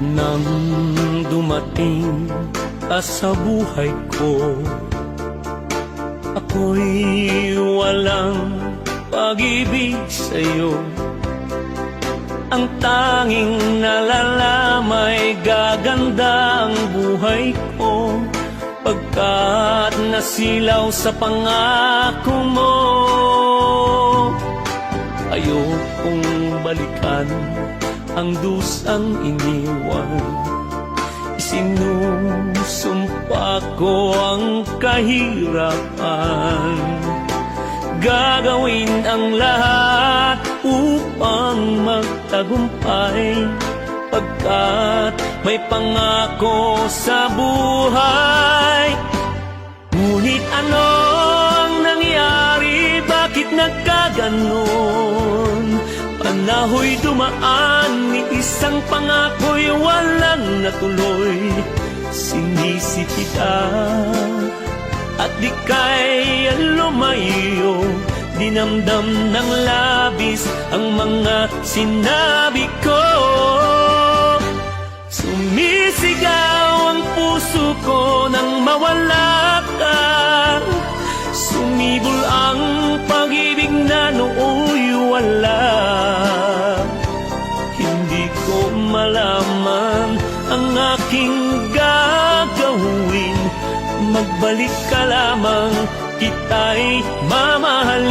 Nang dumating ka sa buhay ko, ako'y walang pag-ibig sa'yo. Ang tanging nalalamay gaganda ang buhay ko, pagkat nasilaw sa pangako mo. Ayokong balikan ang dusang iniwan, isinusumpa ko ang kahirapan. Gagawin ang lahat upang magtagumpay, pagkat may pangako sa buhay. Ngunit ano ang nangyari? Bakit nagkaganon? Panahoy dumaan, ni isang pangako'y walang natuloy. Sinisi kita at di kaya lumayo, dinamdam ng labis ang mga sinabi ko. Sumisigaw ang puso ko nang mawala ka, sumibol ang pag-ibig na nooy wala. Hindi ko malaman ang aking gagawin, magbalik ka lamang, kita'y mamahalin.